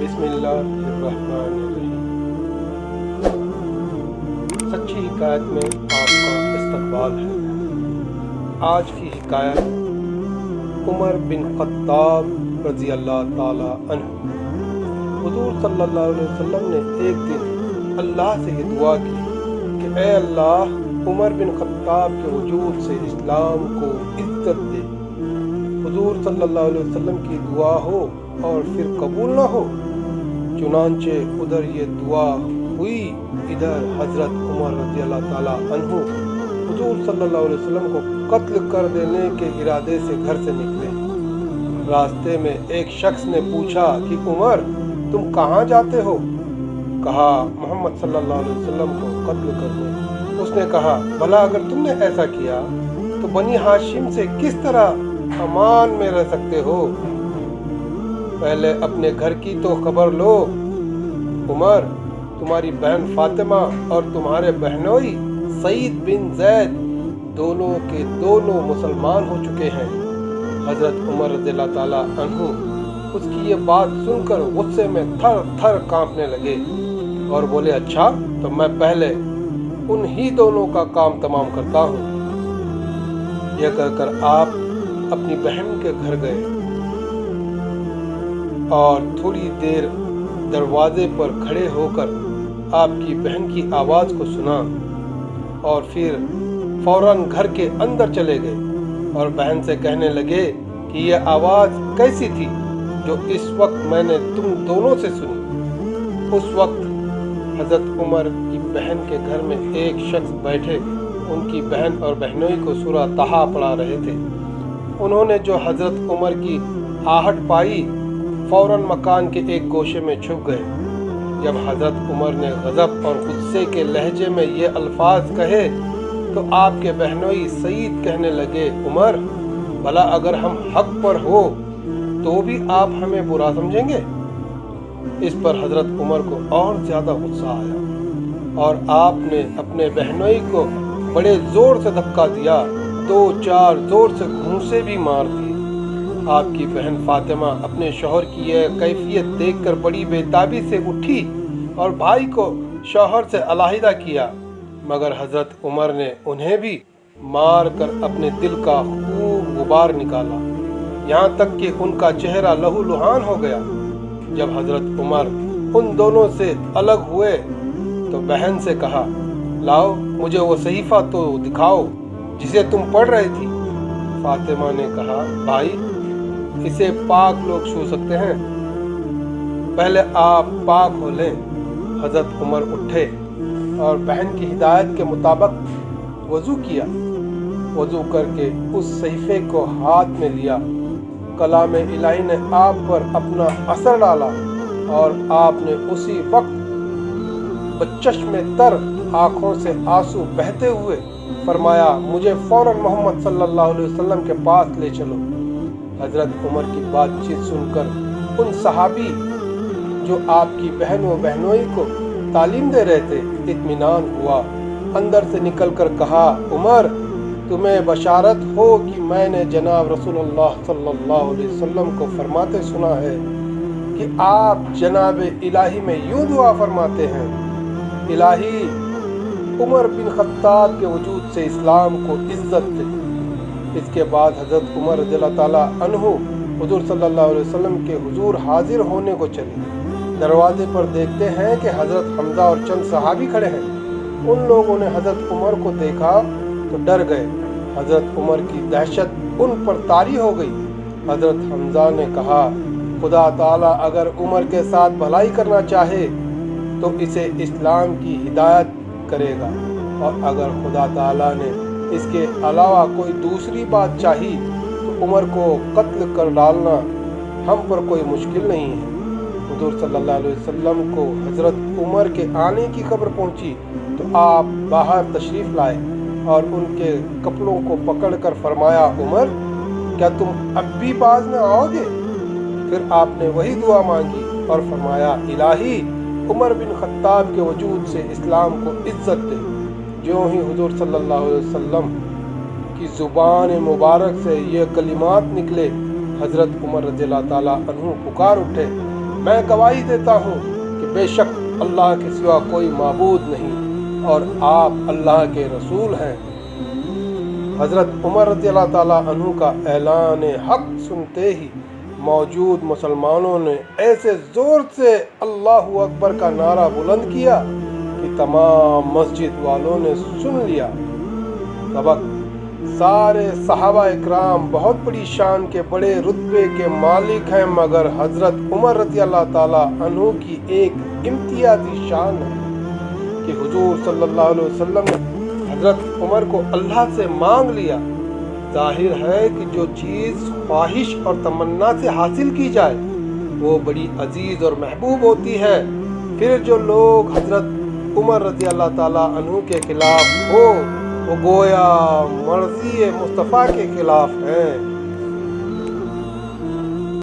बिस्मिल्लाहिर्रहमानिर्रहीम। सच्ची हिकायत में आपका इस्तकबाल है। आज की हिकायत उमर बिन खत्ताब रज़ी अल्लाह ताला अन्हु। हुज़ूर सल्लल्लाहु अलैहि वसल्लम ने एक दिन अल्लाह से ये दुआ की कि ए अल्लाह, उमर बिन खत्ताब के वजूद से इस्लाम को इज्जत दे। हुज़ूर सल्लल्लाहु अलैहि वसल्लम की दुआ हो और फिर कबूल न हो। चुनांचे उधर ये दुआ हुई, इधर हजरत उमर रज़ी अल्लाह ताला अन्हु हुज़ूर सल्लल्लाहु अलैहि वसल्लम को कत्ल कर देने के इरादे से घर से निकले। रास्ते में एक शख्स ने पूछा कि उमर, तुम कहाँ जाते हो? कहा, मोहम्मद सल्लल्लाहु अलैहि वसल्लम को कत्ल करने। उसने कहा, भला अगर तुमने ऐसा किया तो बनी हाशिम से किस तरह अमान में रह सकते हो? पहले अपने घर की तो खबर लो। उमर, तुम्हारी बहन फातिमा और तुम्हारे बहनोई सईद बिन जैद दोनों के दोनों मुसलमान हो चुके हैं। हजरत उमर रज़ियल्लाहु ताला अन्हु उसकी ये बात सुनकर गुस्से में थर थर कांपने लगे और बोले, अच्छा तो मैं पहले उन्हीं दोनों का काम तमाम करता हूँ। यह कहकर आप अपनी बहन के घर गए और थोड़ी देर दरवाजे पर खड़े होकर आपकी बहन की आवाज़ को सुना और फिर फौरन घर के अंदर चले गए और बहन से कहने लगे कि यह आवाज़ कैसी थी जो इस वक्त मैंने तुम दोनों से सुनी। उस वक्त हज़रत उमर की बहन के घर में एक शख्स बैठे उनकी बहन और बहनोई को सूरह तहा पढ़ा रहे थे। उन्होंने जो हज़रत उमर की आहट पाई, फौरन मकान के एक गोशे में छुप गए। जब हज़रत उमर ने गज़ब और गुस्से के लहजे में ये अल्फाज कहे तो आपके बहनोई सईद कहने लगे, उमर, भला अगर हम हक पर हो तो भी आप हमें बुरा समझेंगे? इस पर हज़रत उमर को और ज़्यादा गुस्सा आया और आपने अपने बहनोई को बड़े ज़ोर से धक्का दिया, 2-4 ज़ोर से घूंसे भी मार दिए। आपकी बहन फातिमा अपने शौहर की यह कैफियत देखकर बड़ी बेताबी से उठी और भाई को शौहर से अलहदा किया, मगर हज़रत उमर ने उन्हें भी मार कर अपने दिल का खूब गुबार निकाला, यहाँ तक कि उनका चेहरा लहूलुहान हो गया। जब हज़रत उमर उन दोनों से अलग हुए तो बहन से कहा, लाओ मुझे वो सहीफ़ा तो दिखाओ जिसे तुम पढ़ रही थी। फातिमा ने कहा, भाई इसे पाक लोग छू सकते हैं, पहले आप पाक हो लें। हज़रत उमर उठे और बहन की हिदायत के मुताबिक वज़ू किया। वज़ू करके उस सहीफ़े को हाथ में लिया। कलाम इलाही ने आप पर अपना असर डाला और आपने उसी वक्त बचश्मे तर आँखों से आंसू बहते हुए फरमाया, मुझे फ़ौरन मोहम्मद सल्लल्लाहु अलैहि वसल्लम के पास ले चलो। हज़रत उमर की बातचीत सुनकर उन सहाबी जो आपकी बहन व बहनोई को तालीम दे रहे थे इत्मीनान हुआ। अंदर से निकलकर कहा, उमर, तुम्हें बशारत हो कि मैंने जनाब रसूलुल्लाह सल्लल्लाहु अलैहि वसल्लम को फरमाते सुना है कि आप जनाब इलाही में यूं दुआ फरमाते हैं, इलाही उमर बिन खत्ताब के वजूद से इस्लाम को इज्जत दे। इसके बाद हज़रत उमर रज़ियल्लाहु ताला अन्हु हुज़ूर सल्लल्लाहु अलैहि वसल्लम के हुज़ूर हाजिर होने को चले। दरवाजे पर देखते हैं कि हज़रत हमज़ा और चंद सहाबी खड़े हैं। उन लोगों ने हज़रत उमर को देखा तो डर गए। हज़रत उमर की दहशत उन पर तारी हो गई। हज़रत हमज़ा ने कहा, खुदा ताला अगर उमर के साथ भलाई करना चाहे तो इसे इस्लाम की हिदायत करेगा, और अगर खुदा ताला ने इसके अलावा कोई दूसरी बात चाही तो उमर को कत्ल कर डालना हम पर कोई मुश्किल नहीं है। हुज़ूर सल्लल्लाहु अलैहि वसल्लम को हज़रत उमर के आने की खबर पहुंची तो आप बाहर तशरीफ़ लाए और उनके कपड़ों को पकड़कर फरमाया, उमर, क्या तुम अब भी बाज न आओगे? फिर आपने वही दुआ मांगी और फरमाया, इलाही उमर बिन खत्ताब के वजूद से इस्लाम को इज्जत दे। जो ही हुज़ूर सल्लल्लाहु अलैहि वसल्लम की ज़ुबान मुबारक से ये कलिमात निकले, हज़रत उमर रज़ियल्लाहु ताला अन्हु पुकार उठे, میں گواہی دیتا ہوں کہ بے شک اللہ کے سوا کوئی معبود نہیں اور آپ اللہ کے رسول ہیں۔ حضرت عمر رضی اللہ تعالیٰ عنہ کا اعلان حق سنتے ہی موجود مسلمانوں نے ایسے زور سے اللہ اکبر کا نعرہ بلند کیا کہ تمام مسجد والوں نے سن لیا۔ سبق: سارے صحابہ اکرام بہت بڑی شان کے بڑے رتبے کے مالک ہیں، مگر حضرت عمر رضی اللہ تعالیٰ عنہ کی ایک امتیازی شان ہے کہ حضور صلی اللہ علیہ وسلم نے حضرت عمر کو اللہ سے مانگ لیا۔ ظاہر ہے کہ جو چیز خواہش اور تمنا سے حاصل کی جائے وہ بڑی عزیز اور محبوب ہوتی ہے۔ پھر جو لوگ حضرت عمر رضی اللہ تعالیٰ عنہ کے خلاف ہو وہ گویا مرضی مصطفیٰ کے خلاف ہیں۔